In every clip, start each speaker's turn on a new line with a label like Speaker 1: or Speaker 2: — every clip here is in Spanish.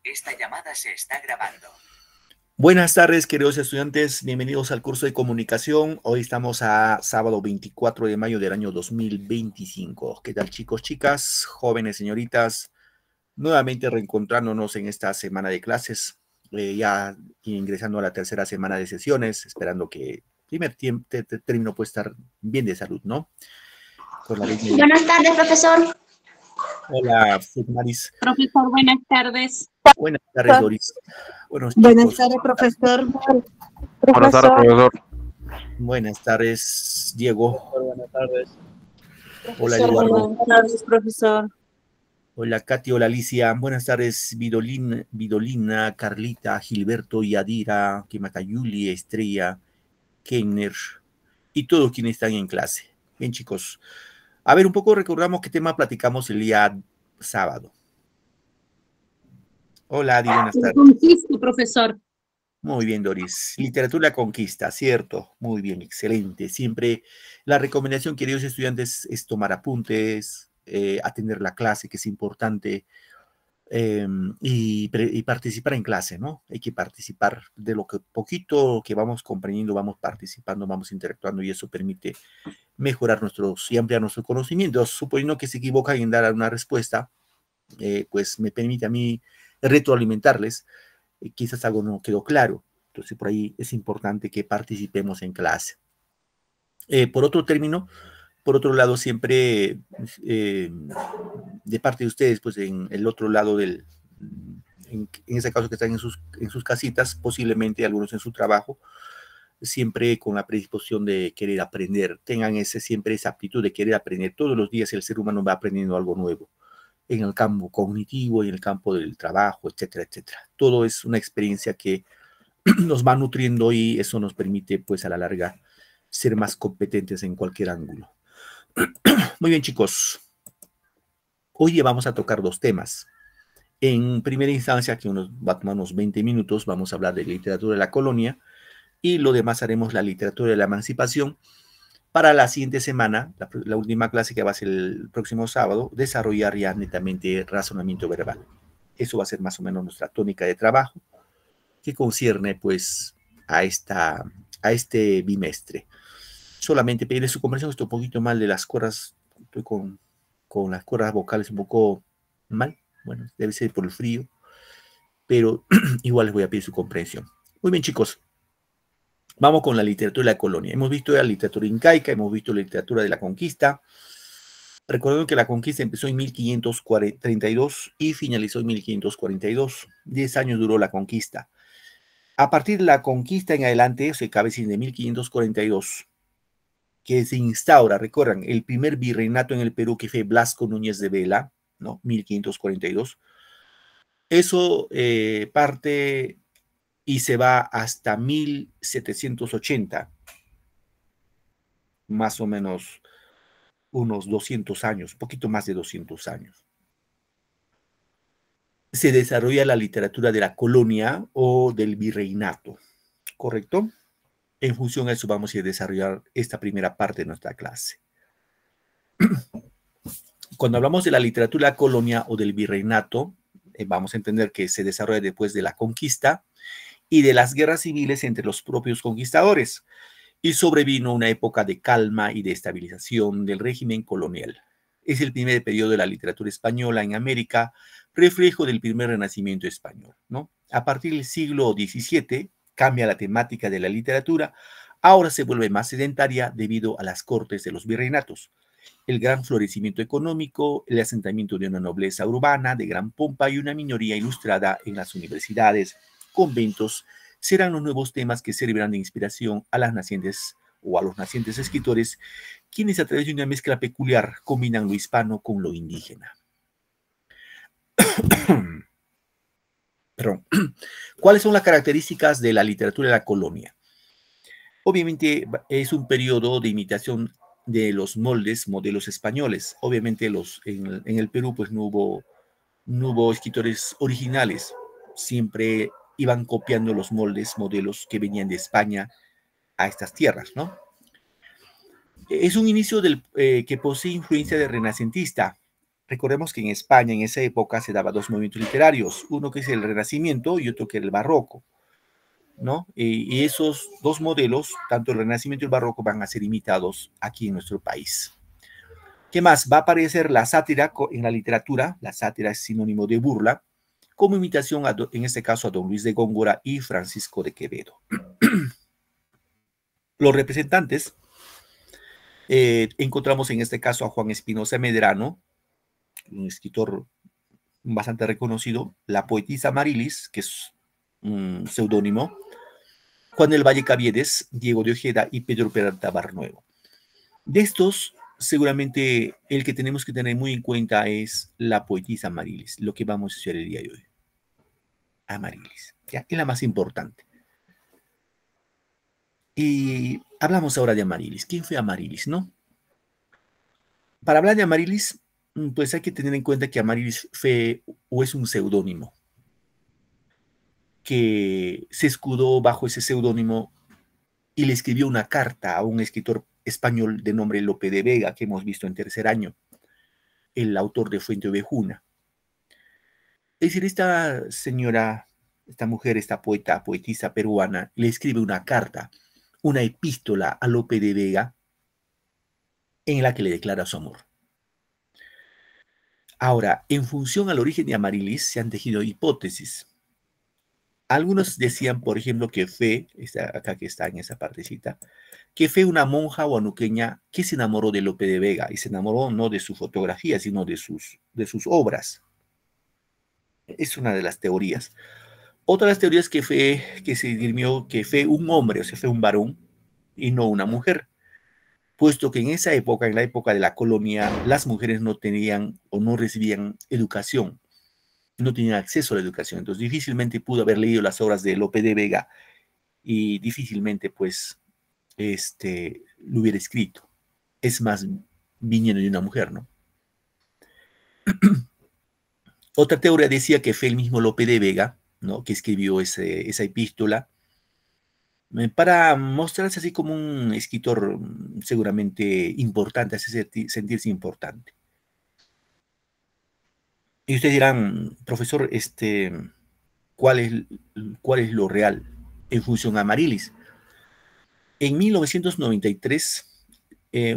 Speaker 1: Esta llamada se está grabando.
Speaker 2: Buenas tardes, queridos estudiantes. Bienvenidos al curso de comunicación. Hoy estamos a sábado 24 de mayo del año 2025. ¿Qué tal, chicos, chicas, jóvenes, señoritas? Nuevamente reencontrándonos en esta semana de clases, ya ingresando a la tercera semana de sesiones, esperando que el primer término pueda estar bien de salud, ¿no? Con la
Speaker 3: Buenas tardes, profesor.
Speaker 2: Hola, Maris.
Speaker 4: Profesor, buenas tardes.
Speaker 2: Buenas tardes, Doris.
Speaker 5: Buenas tardes, profesor.
Speaker 6: Buenas tardes, profesor.
Speaker 2: Buenas tardes, Diego.
Speaker 6: Buenas tardes.
Speaker 2: Hola, Eduardo.
Speaker 5: Buenas tardes, profesor.
Speaker 2: Hola, Katy. Hola, Alicia. Buenas tardes, Vidolina, Carlita, Gilberto, Yadira, Yuli, Estrella, Kenner y todos quienes están en clase. Bien, chicos. A ver, un poco recordamos qué tema platicamos el día sábado. Hola, Adi, buenas tardes.
Speaker 4: Conquista, profesor.
Speaker 2: Muy bien, Doris. Literatura conquista, ¿cierto? Muy bien, excelente. Siempre la recomendación, queridos estudiantes, es tomar apuntes, atender la clase, que es importante, y participar en clase, ¿no? Hay que participar de lo que poquito que vamos comprendiendo, vamos participando, vamos interactuando, y eso permite mejorar nuestros y ampliar nuestros conocimientos. Suponiendo que se equivocan en dar una respuesta, pues me permite a mí retroalimentarles. Quizás algo no quedó claro. Entonces, por ahí es importante que participemos en clase. Por otro lado, siempre de parte de ustedes, pues en el otro lado en ese caso que están en sus casitas, posiblemente algunos en su trabajo, siempre con la predisposición de querer aprender, tengan siempre esa aptitud de querer aprender. Todos los días el ser humano va aprendiendo algo nuevo, en el campo cognitivo, en el campo del trabajo, etcétera, etcétera. Todo es una experiencia que nos va nutriendo y eso nos permite, pues, a la larga, ser más competentes en cualquier ángulo. Muy bien, chicos. Hoy vamos a tocar dos temas. En primera instancia, que va a tomar unos 20 minutos, vamos a hablar de literatura de la colonia, y lo demás haremos la literatura de la emancipación. Para la siguiente semana, la última clase, que va a ser el próximo sábado, desarrollar ya netamente razonamiento verbal. Eso va a ser más o menos nuestra tónica de trabajo, que concierne, pues, a este bimestre. Solamente pedirle su comprensión. Estoy un poquito mal de las cuerdas, estoy con las cuerdas vocales un poco mal. Bueno, debe ser por el frío, pero igual les voy a pedir su comprensión. Muy bien, chicos. Vamos con la literatura de la colonia. Hemos visto la literatura incaica, hemos visto la literatura de la conquista. Recordando que la conquista empezó en 1532 y finalizó en 1542. 10 años duró la conquista. A partir de la conquista en adelante, se cabe decir de 1542, que se instaura, recuerdan, el primer virreinato en el Perú, que fue Blasco Núñez de Vela, ¿no? 1542. Eso parte y se va hasta 1780, más o menos unos 200 años, un poquito más de 200 años. Se desarrolla la literatura de la colonia o del virreinato, ¿correcto? En función a eso vamos a desarrollar esta primera parte de nuestra clase. Cuando hablamos de la literatura de la colonia o del virreinato, vamos a entender que se desarrolla después de la conquista y de las guerras civiles entre los propios conquistadores, y sobrevino una época de calma y de estabilización del régimen colonial. Es el primer periodo de la literatura española en América, reflejo del primer renacimiento español, ¿no? A partir del siglo XVII cambia la temática de la literatura, ahora se vuelve más sedentaria debido a las cortes de los virreinatos. El gran florecimiento económico, el asentamiento de una nobleza urbana de gran pompa y una minoría ilustrada en las universidades, conventos, serán los nuevos temas que servirán de inspiración a las nacientes o a los nacientes escritores, quienes a través de una mezcla peculiar combinan lo hispano con lo indígena. Perdón. ¿Cuáles son las características de la literatura de la colonia? Obviamente es un periodo de imitación de los modelos españoles. Obviamente en el Perú pues no hubo escritores originales, siempre iban copiando los modelos que venían de España a estas tierras, ¿no? Es un inicio que posee influencia de renacentista, Recordemos que en España en esa época se daban dos movimientos literarios, uno que es el Renacimiento y otro que es el Barroco, ¿no? Y esos dos modelos, tanto el Renacimiento y el Barroco, van a ser imitados aquí en nuestro país. ¿Qué más? Va a aparecer la sátira en la literatura. La sátira es sinónimo de burla, como imitación, en este caso, a don Luis de Góngora y Francisco de Quevedo. Los representantes, encontramos en este caso a Juan Espinosa Medrano, un escritor bastante reconocido, la poetisa Amarilis, que es un seudónimo, Juan del Valle Caviedes, Diego de Ojeda y Pedro Peralta Barnuevo. De estos, seguramente el que tenemos que tener muy en cuenta es la poetisa Amarilis, lo que vamos a hacer el día de hoy. Amarilis, ¿ya? Es la más importante. Y hablamos ahora de Amarilis. ¿Quién fue Amarilis, no? Para hablar de Amarilis, pues hay que tener en cuenta que Amarilis fue o es un seudónimo que se escudó bajo ese seudónimo y le escribió una carta a un escritor español de nombre Lope de Vega, que hemos visto en tercer año, el autor de Fuente Ovejuna. Es decir, esta señora, esta mujer, esta poetisa peruana, le escribe una carta, una epístola a Lope de Vega, en la que le declara su amor. Ahora, en función al origen de Amarilis, se han tejido hipótesis. Algunos decían, por ejemplo, que Fe, acá que está en esa partecita, que fue una monja huanuqueña que se enamoró de Lope de Vega, y se enamoró no de su fotografía, sino de sus obras. Es una de las teorías. Otra de las teorías que se dirimió que fue un hombre, o sea, fue un varón, y no una mujer, puesto que en esa época, en la época de la colonia, las mujeres no tenían o no recibían educación, no tenían acceso a la educación, entonces difícilmente pudo haber leído las obras de Lope de Vega y difícilmente, pues, lo hubiera escrito. Es más, viniendo de una mujer, ¿no? Otra teoría decía que fue el mismo Lope de Vega, ¿no?, que escribió esa epístola para mostrarse así como un escritor seguramente importante, hace sentirse importante. Y ustedes dirán, profesor, ¿cuál es lo real en función a Amarilis? En 1993,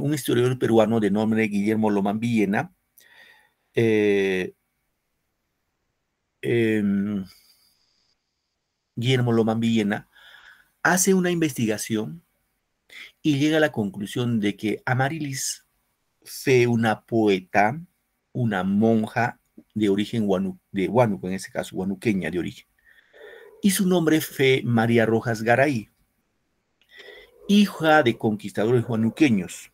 Speaker 2: un historiador peruano de nombre Guillermo Lomán Villena hace una investigación y llega a la conclusión de que Amarilis fue una poeta, una monja de origen Huánuco, en ese caso, huanuqueña de origen. Y su nombre fue María Rojas Garay, hija de conquistadores huanuqueños.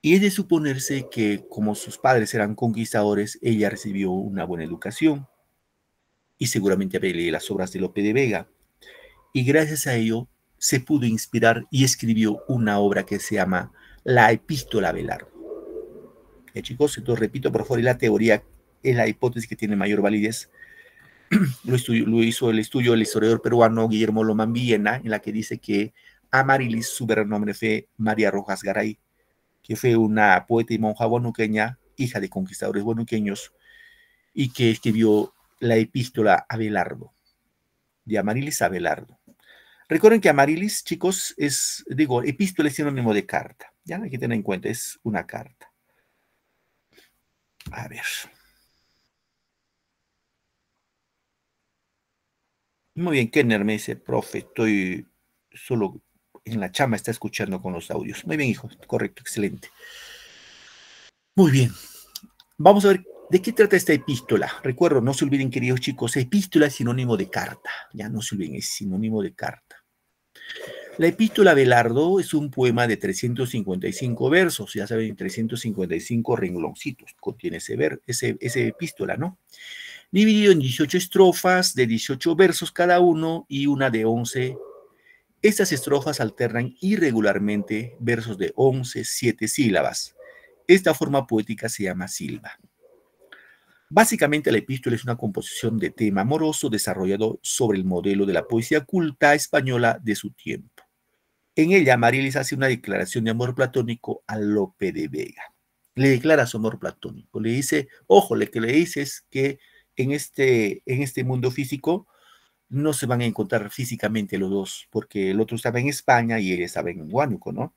Speaker 2: Y es de suponerse que, como sus padres eran conquistadores, ella recibió una buena educación y seguramente había leído las obras de Lope de Vega. Y gracias a ello se pudo inspirar y escribió una obra que se llama La Epístola a Abelardo. Chicos, entonces repito, por favor, la teoría es la hipótesis que tiene mayor validez. Lo hizo el estudio del historiador peruano Guillermo Lomán Villena, en la que dice que Amarilis, su verdadero nombre fue María Rojas Garay, que fue una poeta y monja huanuqueña, hija de conquistadores huanuqueños, y que escribió la epístola a Abelardo, de Amarilis a Abelardo. Recuerden que Amarilis, chicos, epístola es sinónimo de carta. Ya hay que tener en cuenta, es una carta. A ver. Muy bien, Kenner me dice, profe, estoy solo en la chamba, está escuchando con los audios. Muy bien, hijo, correcto, excelente. Muy bien. Vamos a ver de qué trata esta epístola. Recuerdo, no se olviden, queridos chicos, epístola es sinónimo de carta. Ya no se olviden, es sinónimo de carta. La epístola a Abelardo es un poema de 355 versos, ya saben, 355 rengloncitos contiene ese epístola, ¿no? Dividido en 18 estrofas de 18 versos cada uno y una de 11. Estas estrofas alternan irregularmente versos de 11, 7 sílabas. Esta forma poética se llama silva. Básicamente la epístola es una composición de tema amoroso desarrollado sobre el modelo de la poesía culta española de su tiempo. En ella, Amarilis hace una declaración de amor platónico a Lope de Vega. Le declara su amor platónico. Le dice, ojo, lo que le dice es que en este mundo físico no se van a encontrar físicamente los dos, porque el otro estaba en España y él estaba en Huánuco, ¿no?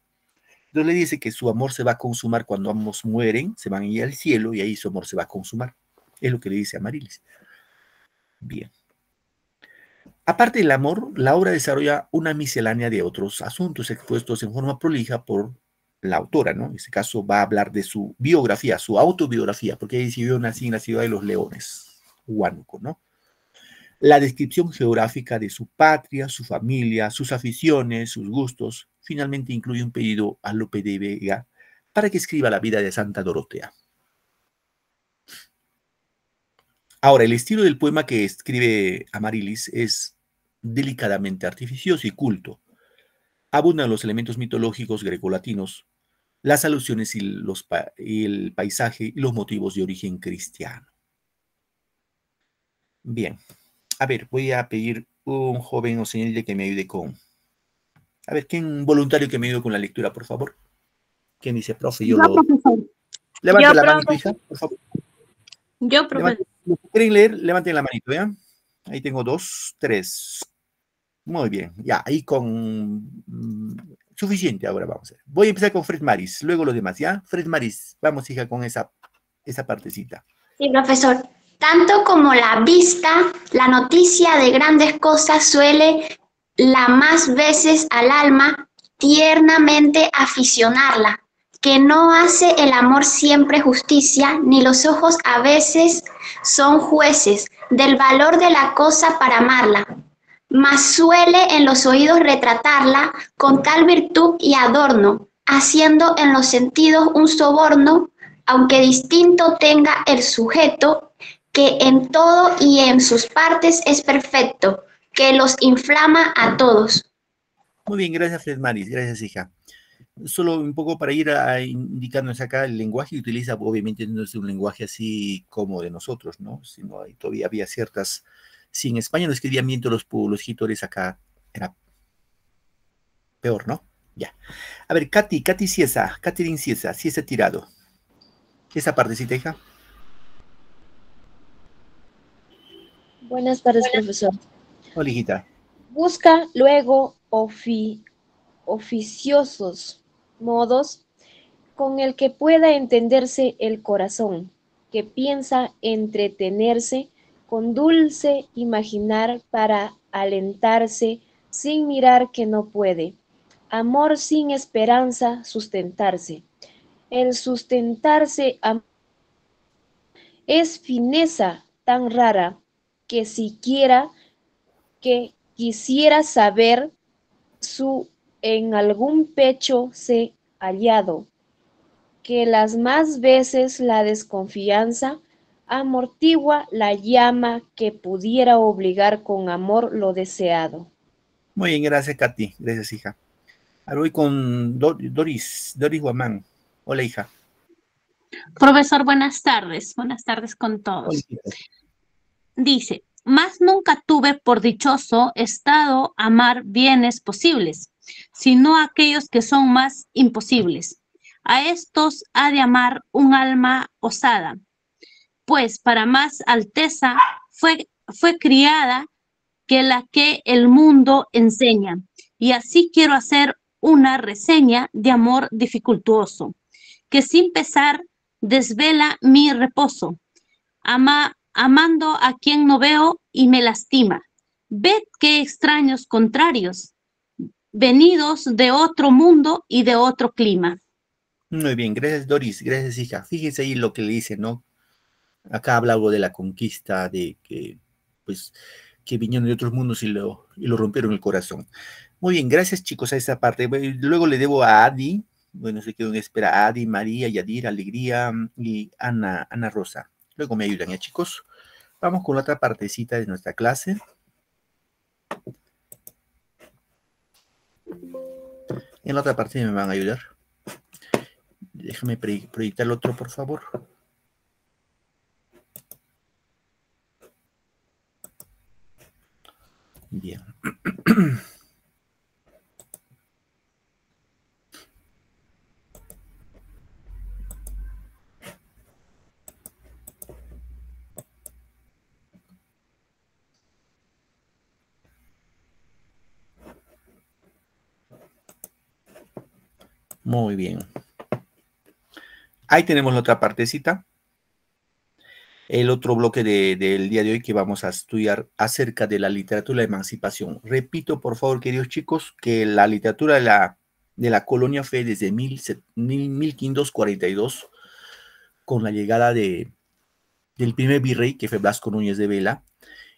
Speaker 2: Entonces le dice que su amor se va a consumar cuando ambos mueren, se van a ir al cielo y ahí su amor se va a consumar. Es lo que le dice a Amarilis. Bien. Aparte del amor, la obra desarrolla una miscelánea de otros asuntos expuestos en forma prolija por la autora, ¿no? En este caso va a hablar de su biografía, su autobiografía, porque ella dice, yo nací en la ciudad de los leones, Huánuco, ¿no? La descripción geográfica de su patria, su familia, sus aficiones, sus gustos. Finalmente incluye un pedido a Lope de Vega para que escriba la vida de Santa Dorotea. Ahora, el estilo del poema que escribe Amarilis es delicadamente artificioso y culto. Abundan los elementos mitológicos grecolatinos, las alusiones y el paisaje y los motivos de origen cristiano. Bien. A ver, voy a pedir un joven o señorita que me ayude con... A ver, ¿quién voluntario que me ayude con la lectura, por favor? ¿Quién dice, profe?
Speaker 4: Yo, profesor.
Speaker 2: Levante la manito, hija, por favor.
Speaker 4: Yo, profesor.
Speaker 2: Los que quieren leer, levanten la manito, ¿ya? Ahí tengo 2, 3. Muy bien, ya, ahí con... suficiente ahora vamos a ver. Voy a empezar con Fred Maris, luego los demás, ¿ya? Fred Maris, vamos, hija, con esa partecita.
Speaker 3: Sí, profesor. Tanto como la vista, la noticia de grandes cosas suele la más veces al alma tiernamente aficionarla, que no hace el amor siempre justicia, ni los ojos a veces son jueces del valor de la cosa para amarla, mas suele en los oídos retratarla con tal virtud y adorno, haciendo en los sentidos un soborno, aunque distinto tenga el sujeto, que en todo y en sus partes es perfecto, que los inflama a todos.
Speaker 2: Muy bien, gracias Fred Maris, gracias hija. Solo un poco para ir indicándonos acá el lenguaje que utiliza, obviamente no es un lenguaje así como de nosotros, ¿no? Sino todavía había ciertas... Si en España lo escribían bien todos los escritores, acá era peor, ¿no? Ya. A ver, Catherine Ciesa Tirado. Esa partecita, hija.
Speaker 7: Buenas tardes, profesor.
Speaker 2: Hola, hijita.
Speaker 7: Busca luego oficiosos modos con el que pueda entenderse el corazón, que piensa entretenerse con dulce imaginar para alentarse sin mirar que no puede. Amor sin esperanza sustentarse. El sustentarse es fineza tan rara que siquiera que quisiera saber su en algún pecho se hallado, que las más veces la desconfianza amortigua la llama que pudiera obligar con amor lo deseado.
Speaker 2: Muy bien, gracias, Katy. Gracias, hija. Ahora voy con Doris Guamán. Hola, hija.
Speaker 4: Profesor, buenas tardes. Buenas tardes con todos.
Speaker 2: Hola,
Speaker 4: dice, más nunca tuve por dichoso estado amar bienes posibles, sino aquellos que son más imposibles. A estos ha de amar un alma osada, pues para más alteza fue criada que la que el mundo enseña. Y así quiero hacer una reseña de amor dificultuoso, que sin pesar desvela mi reposo, amando a quien no veo y me lastima. Ved qué extraños contrarios, venidos de otro mundo y de otro clima.
Speaker 2: Muy bien, gracias Doris, gracias hija. Fíjense ahí lo que le dice, ¿no? Acá habla algo de la conquista, de que, pues, que vinieron de otros mundos y lo rompieron el corazón. Muy bien, gracias chicos a esa parte. Luego le debo a Adi, bueno, se quedó en espera, Adi, María, Yadir, Alegría y Ana Rosa. Luego me ayudan, ¿ya chicos? Vamos con la otra partecita de nuestra clase. En la otra parte me van a ayudar. Déjame proyectar el otro, por favor. Bien. Muy bien. Ahí tenemos la otra partecita. El otro bloque del día de hoy que vamos a estudiar acerca de la literatura de la emancipación. Repito, por favor, queridos chicos, que la literatura de la colonia fue desde 1542, con la llegada del primer virrey, que fue Blasco Núñez de Vela,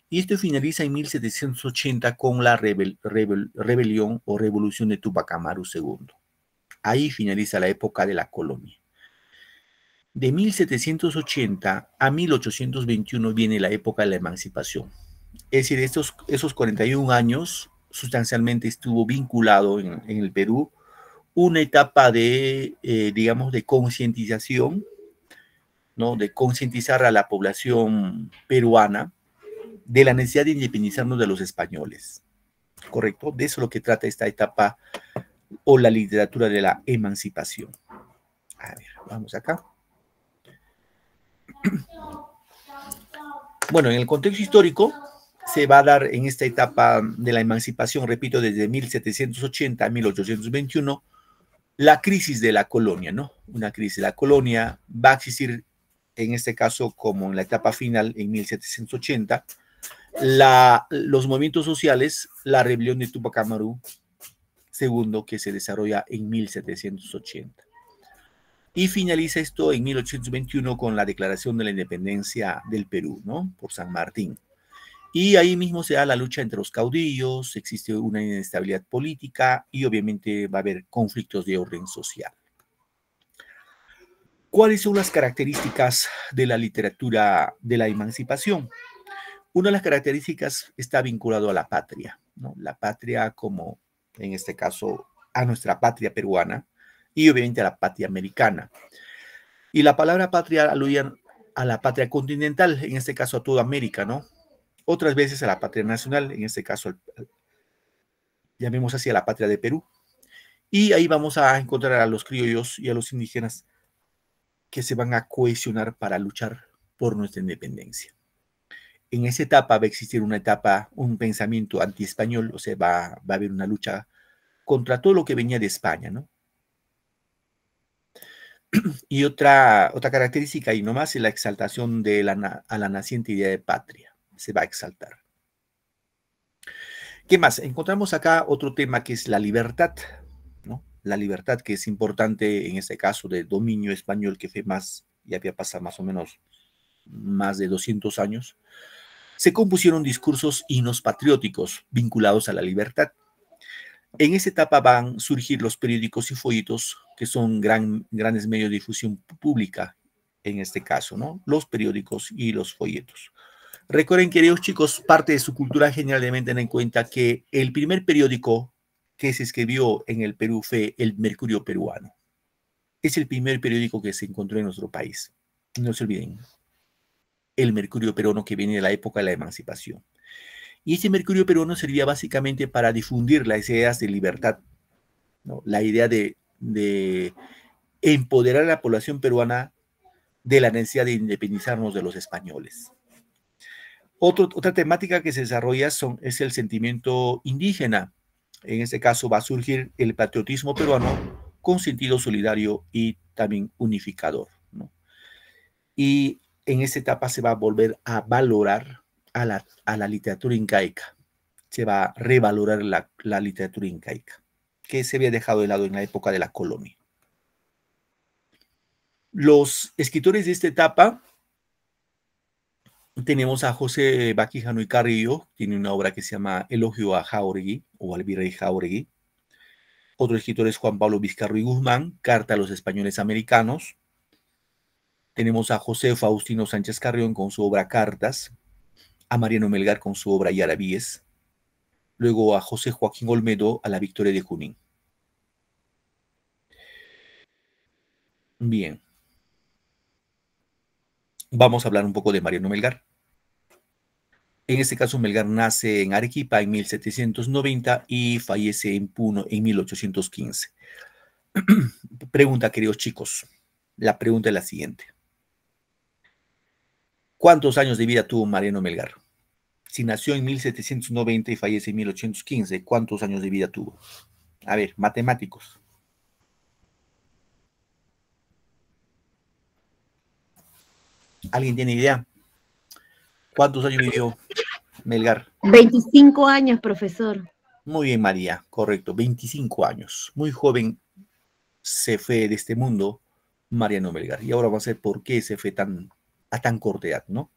Speaker 2: y esto finaliza en 1780 con la rebelión o revolución de Tupac Amaru II. Ahí finaliza la época de la colonia. De 1780 a 1821 viene la época de la emancipación. Es decir, esos 41 años sustancialmente estuvo vinculado en el Perú una etapa de, digamos, de concientización, ¿no? De concientizar a la población peruana de la necesidad de independizarnos de los españoles. ¿Correcto? De eso es lo que trata esta etapa o la literatura de la emancipación. A ver, vamos acá. Bueno, en el contexto histórico se va a dar en esta etapa de la emancipación, repito, desde 1780 a 1821, la crisis de la colonia, ¿no? Una crisis de la colonia va a existir, en este caso, como en la etapa final, en 1780, los movimientos sociales, la rebelión de Tupac Amaru II, que se desarrolla en 1780. Y finaliza esto en 1821 con la declaración de la independencia del Perú, ¿no? Por San Martín. Y ahí mismo se da la lucha entre los caudillos, existe una inestabilidad política y obviamente va a haber conflictos de orden social. ¿Cuáles son las características de la literatura de la emancipación? Una de las características está vinculado a la patria, ¿no? La patria como, en este caso, a nuestra patria peruana, y obviamente a la patria americana. Y la palabra patria aluye a la patria continental, en este caso a toda América, ¿no? Otras veces a la patria nacional, en este caso, llamemos así a la patria de Perú. Y ahí vamos a encontrar a los criollos y a los indígenas que se van a cohesionar para luchar por nuestra independencia. En esa etapa va a existir un pensamiento anti-español, o sea, va a haber una lucha contra todo lo que venía de España, ¿no? Y otra característica y nomás es la exaltación a la naciente idea de patria. Se va a exaltar. ¿Qué más? Encontramos acá otro tema que es la libertad, ¿no? La libertad que es importante en este caso de dominio español que fue ya había pasado más o menos más de 200 años. Se compusieron discursos himnos patrióticos vinculados a la libertad. En esa etapa van a surgir los periódicos y folletos, que son grandes medios de difusión pública, en este caso, ¿no? Los periódicos y los folletos. Recuerden, queridos chicos, parte de su cultura general deben tener en cuenta que el primer periódico que se escribió en el Perú fue el Mercurio Peruano. Es el primer periódico que se encontró en nuestro país. No se olviden. El Mercurio Peruano que viene de la época de la emancipación. Y ese Mercurio Peruano servía básicamente para difundir las ideas de libertad, ¿no? La idea de empoderar a la población peruana de la necesidad de independizarnos de los españoles. Otra temática que se desarrolla es el sentimiento indígena. En este caso va a surgir el patriotismo peruano con sentido solidario y también unificador, ¿no? Y en esta etapa se va a volver a valorar a la literatura incaica. Se va a revalorar la literatura incaica, que se había dejado de lado en la época de la colonia. Los escritores de esta etapa, tenemos a José Baquijano y Carrillo, tiene una obra que se llama Elogio a Jáuregui o al virrey Jáuregui. Otro escritor es Juan Pablo Vizcarro y Guzmán, Carta a los españoles americanos. Tenemos a José Faustino Sánchez Carrión con su obra Cartas, a Mariano Melgar con su obra Yarabíes, luego a José Joaquín Olmedo a la Victoria de Junín. Bien. Vamos a hablar un poco de Mariano Melgar. En este caso, Melgar nace en Arequipa en 1790 y fallece en Puno en 1815. Pregunta, queridos chicos. La pregunta es la siguiente. ¿Cuántos años de vida tuvo Mariano Melgar? Si nació en 1790 y fallece en 1815, ¿cuántos años de vida tuvo? A ver, matemáticos. ¿Alguien tiene idea? ¿Cuántos años vivió Melgar?
Speaker 5: 25 años, profesor.
Speaker 2: Muy bien, María, correcto, 25 años. Muy joven se fue de este mundo Mariano Melgar. Y ahora vamos a ver por qué se fue a tan corta edad, ¿no?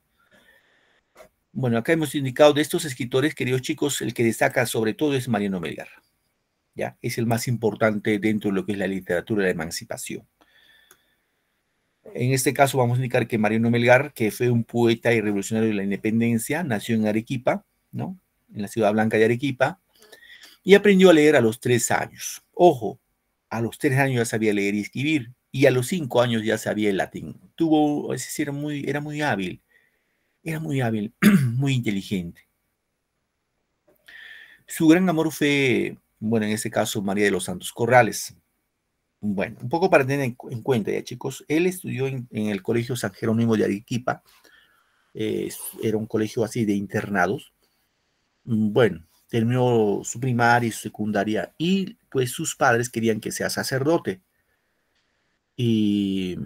Speaker 2: Bueno, acá hemos indicado de estos escritores, queridos chicos, el que destaca sobre todo es Mariano Melgar. ¿Ya? Es el más importante dentro de lo que es la literatura de la emancipación. En este caso vamos a indicar que Mariano Melgar, que fue un poeta y revolucionario de la independencia, nació en Arequipa, ¿no? En la ciudad blanca de Arequipa, y aprendió a leer a los 3 años. Ojo, a los 3 años ya sabía leer y escribir, y a los 5 años ya sabía el latín. Es decir, era muy hábil, muy inteligente. Su gran amor fue, bueno, en este caso, María de los Santos Corrales. Bueno, un poco para tener en cuenta ya, chicos. Él estudió en el Colegio San Jerónimo de Arequipa. Era un colegio así de internados. Bueno, terminó su primaria y su secundaria y pues sus padres querían que sea sacerdote. Y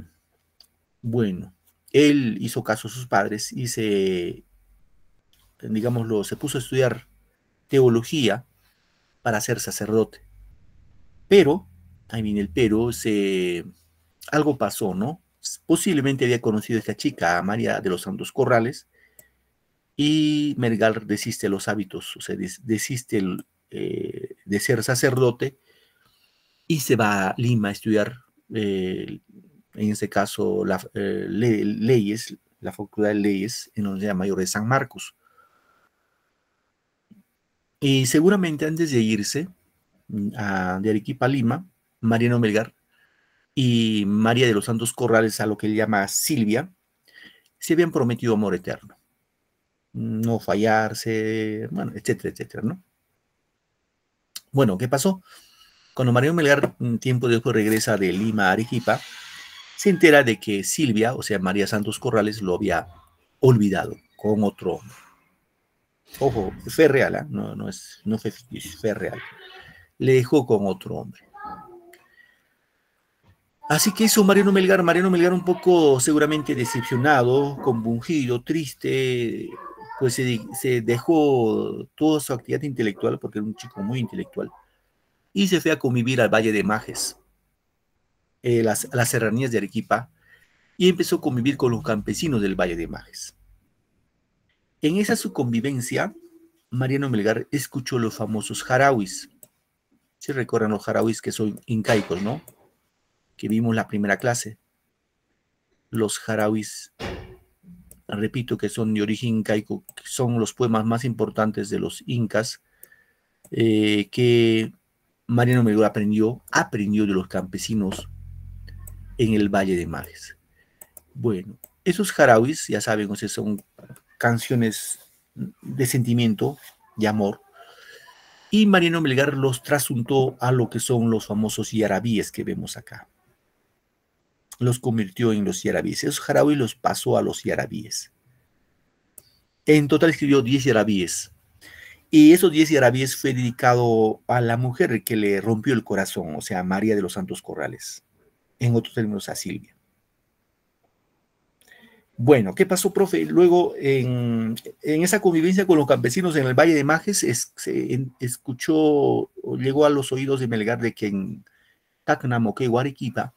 Speaker 2: bueno, él hizo caso a sus padres y digámoslo, se puso a estudiar teología para ser sacerdote. Pero, ahí viene el pero, algo pasó, ¿no? Posiblemente había conocido a esta chica, a María de los Santos Corrales, y Melgar desiste de los hábitos, o sea, desiste de ser sacerdote y se va a Lima a estudiar, en este caso, leyes, la Facultad de Leyes, en la Universidad Mayor de San Marcos. Y seguramente antes de irse de Arequipa a Lima, Mariano Melgar y María de los Santos Corrales, a lo que él llama Silvia, se habían prometido amor eterno. No fallarse, bueno, etcétera, etcétera, ¿no? Bueno, ¿qué pasó? Cuando Mariano Melgar, un tiempo después, regresa de Lima a Arequipa, se entera de que Silvia, o sea, María Santos Corrales, lo había olvidado con otro hombre. Ojo, fue real, ¿eh? No fue ficticio, fue real. Le dejó con otro hombre. Así que hizo Mariano Melgar un poco seguramente decepcionado, compungido, triste, pues se dejó toda su actividad intelectual, porque era un chico muy intelectual, y se fue a convivir al Valle de Majes, las serranías de Arequipa, y empezó a convivir con los campesinos del Valle de Majes. En esa su convivencia, Mariano Melgar escuchó los famosos jarauis. ¿Se recuerdan los jarauis, que son incaicos, no? Que vimos la primera clase. Los jarauis, repito, que son de origen incaico, que son los poemas más importantes de los incas, que Mariano Melgar aprendió de los campesinos en el Valle de Majes. Bueno, esos jarauis, ya saben, o sea, son canciones de sentimiento, de amor, y Mariano Melgar los trasuntó a lo que son los famosos yarabíes que vemos acá. Los convirtió en los yarabíes. Esos jarauis los pasó a los yarabíes. En total escribió 10 yarabíes. Y esos 10 yarabíes fue dedicado a la mujer que le rompió el corazón, o sea, María de los Santos Corrales. En otros términos, a Silvia. Bueno, ¿qué pasó, profe? Luego, en esa convivencia con los campesinos en el Valle de Majes, llegó a los oídos de Melgar de que en Tacna, Moquegua, Arequipa,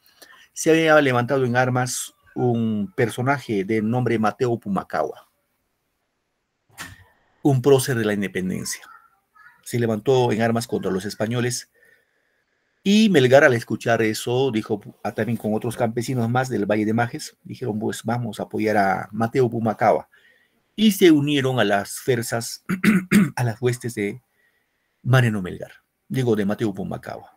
Speaker 2: se había levantado en armas un personaje de nombre Mateo Pumacahua, un prócer de la independencia. Se levantó en armas contra los españoles, y Melgar, al escuchar eso, dijo, también con otros campesinos más del Valle de Majes, dijeron, pues vamos a apoyar a Mateo Pumacahua, y se unieron a las fuerzas, a las huestes de Mariano Melgar, de Mateo Pumacahua.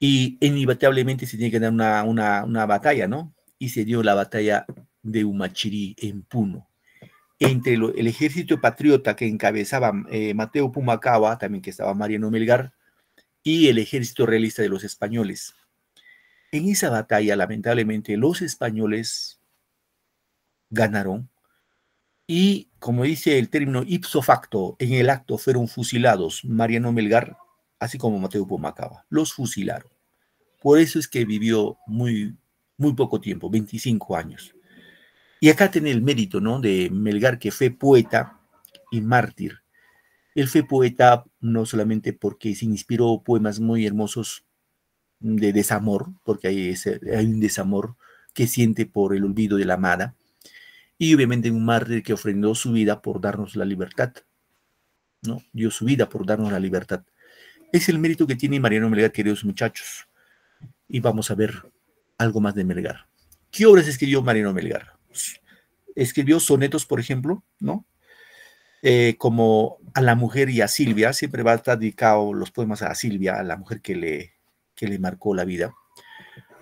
Speaker 2: Y inevitablemente se tiene que dar una batalla, ¿no? Y se dio la batalla de Humachirí, en Puno, entre el ejército patriota que encabezaba Mateo Pumacahua, también que estaba Mariano Melgar, y el ejército realista de los españoles. En esa batalla, lamentablemente, los españoles ganaron, y, como dice el término ipso facto, en el acto fueron fusilados Mariano Melgar, así como Mateo Pumacahua. Los fusilaron. Por eso es que vivió muy, muy poco tiempo, 25 años. Y acá tiene el mérito, ¿no?, de Melgar, que fue poeta y mártir. Él fue poeta no solamente porque se inspiró poemas muy hermosos de desamor, porque hay un desamor que siente por el olvido de la amada, y obviamente un mártir que ofrendó su vida por darnos la libertad, ¿no? Dio su vida por darnos la libertad. Es el mérito que tiene Mariano Melgar, queridos muchachos. Y vamos a ver algo más de Melgar. ¿Qué obras escribió Mariano Melgar? Escribió sonetos, por ejemplo, ¿no? Como A la mujer y a Silvia, siempre va a estar dedicado los poemas a Silvia, a la mujer que le marcó la vida.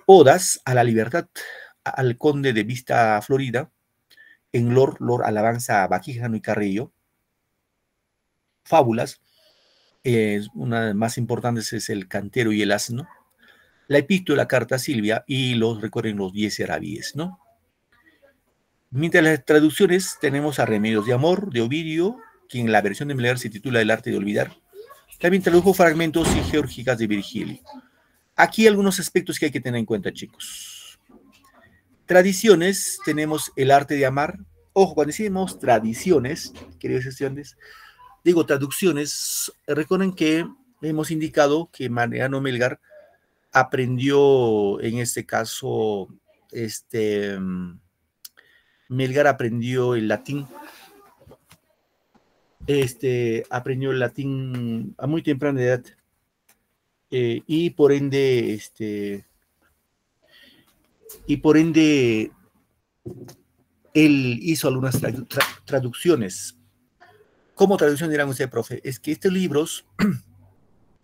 Speaker 2: Odas a la libertad, al conde de Vista Florida, en Lor alabanza a Baquijano y Carrillo. Fábulas, una de las más importantes es El cantero y el asno. La epístola, carta a Silvia, y recuerden los 10 serabíes, ¿no? Mientras las traducciones tenemos a Remedios de Amor, de Ovidio, quien en la versión de Melgar se titula El arte de olvidar. También tradujo fragmentos y geórgicas de Virgilio. Aquí algunos aspectos que hay que tener en cuenta, chicos. Tradiciones, tenemos El arte de amar. Ojo, cuando decimos tradiciones, queridos estudiantes, digo traducciones, recuerden que hemos indicado que Mariano Melgar aprendió, en este caso, Melgar aprendió el latín. Aprendió el latín a muy temprana edad. Y por ende, él hizo algunas traducciones. ¿Cómo traducción dirán usted, profe? Es que estos libros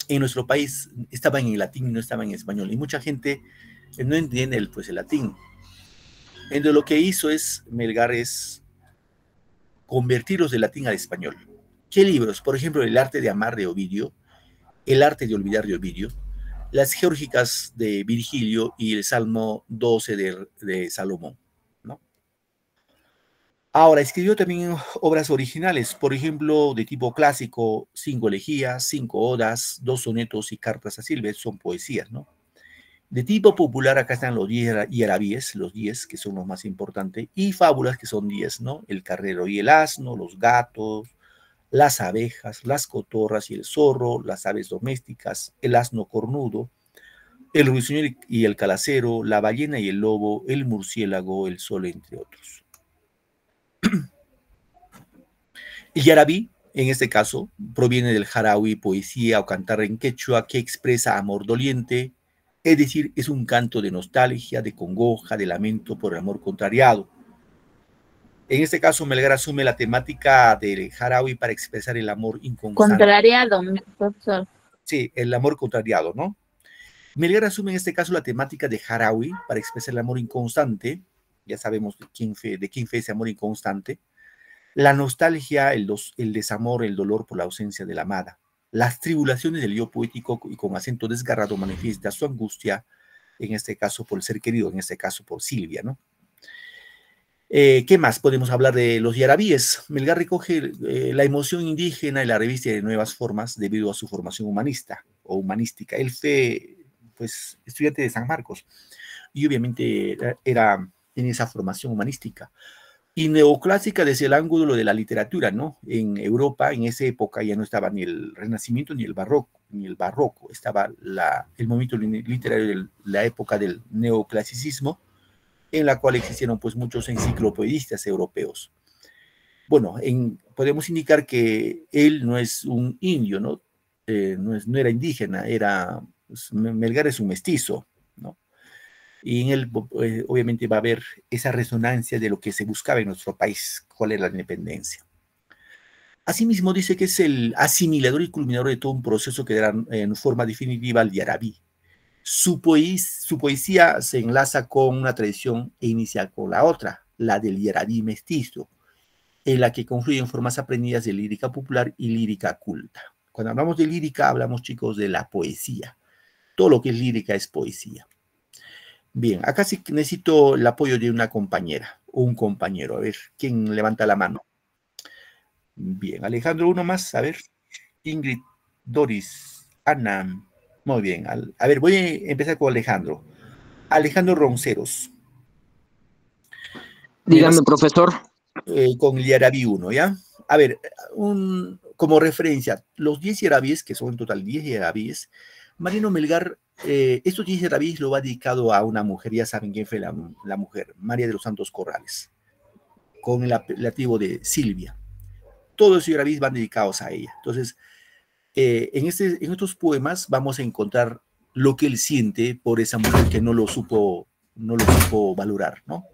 Speaker 2: en nuestro país estaban en latín y no estaban en español. Y mucha gente no entiende el latín. Entonces lo que hizo Melgar es convertirlos de latín al español. ¿Qué libros? Por ejemplo, El arte de amar de Ovidio, El arte de olvidar de Ovidio, las geórgicas de Virgilio y el Salmo 12 de Salomón, ¿no? Ahora, escribió también obras originales, por ejemplo, de tipo clásico, 5 elegías, 5 odas, 2 sonetos y cartas a Silvia, son poesías, ¿no? De tipo popular, acá están los 10 hieravíes, los 10 que son los más importantes, y fábulas que son 10, ¿no? El carnero y el asno, los gatos, las abejas, las cotorras y el zorro, las aves domésticas, el asno cornudo, el ruiseñor y el calacero, la ballena y el lobo, el murciélago, el sol, entre otros. El yarabí, en este caso, proviene del jaraui, poesía o cantar en quechua que expresa amor doliente, es decir, es un canto de nostalgia, de congoja, de lamento por el amor contrariado. En este caso, Melgar asume la temática del jaraui para expresar el amor inconstante.
Speaker 4: Contrariado, profesor.
Speaker 2: Sí, el amor contrariado, ¿no? Melgar asume en este caso la temática de jaraui para expresar el amor inconstante. Ya sabemos de quién fue ese amor inconstante. La nostalgia, el desamor, el dolor por la ausencia de la amada. Las tribulaciones del yo poético y con acento desgarrado manifiesta su angustia, en este caso por el ser querido, en este caso por Silvia, ¿no? ¿Qué más? Podemos hablar de los yarabíes. Melgar recoge la emoción indígena y la revista de nuevas formas debido a su formación humanista o humanística. Él fue, pues, estudiante de San Marcos y obviamente era en esa formación humanística. Y neoclásica desde el ángulo de la literatura, ¿no? En Europa, en esa época, ya no estaba ni el Renacimiento ni el Barroco. Estaba el movimiento literario de la época del neoclasicismo, en la cual existieron pues muchos enciclopedistas europeos. Bueno, podemos indicar que él no es un indio, ¿no? No era indígena, Melgar es un mestizo, ¿no? Y en él obviamente va a haber esa resonancia de lo que se buscaba en nuestro país, cuál era la independencia. Asimismo dice que es el asimilador y culminador de todo un proceso que dará en forma definitiva al yarabí. Su poesía se enlaza con una tradición e inicia con la otra, la del yarabí mestizo, en la que confluyen formas aprendidas de lírica popular y lírica culta. Cuando hablamos de lírica, hablamos, chicos, de la poesía. Todo lo que es lírica es poesía. Bien, acá sí necesito el apoyo de una compañera o un compañero. A ver, ¿quién levanta la mano? Bien, Alejandro, uno más. A ver, Ingrid, Doris, Ana. Muy bien. A ver, voy a empezar con Alejandro. Alejandro Ronceros.
Speaker 6: Dígame, profesor.
Speaker 2: Con el Yarabí 1, ¿ya? A ver, como referencia, los 10 yarabíes, que son en total 10 yarabíes, Mariano Melgar, estos 10 yarabíes lo va dedicado a una mujer, ya saben quién fue la mujer, María de los Santos Corrales, con el apelativo de Silvia. Todos esos yarabíes van dedicados a ella. Entonces, en estos poemas vamos a encontrar lo que él siente por esa mujer que no lo supo valorar, ¿no?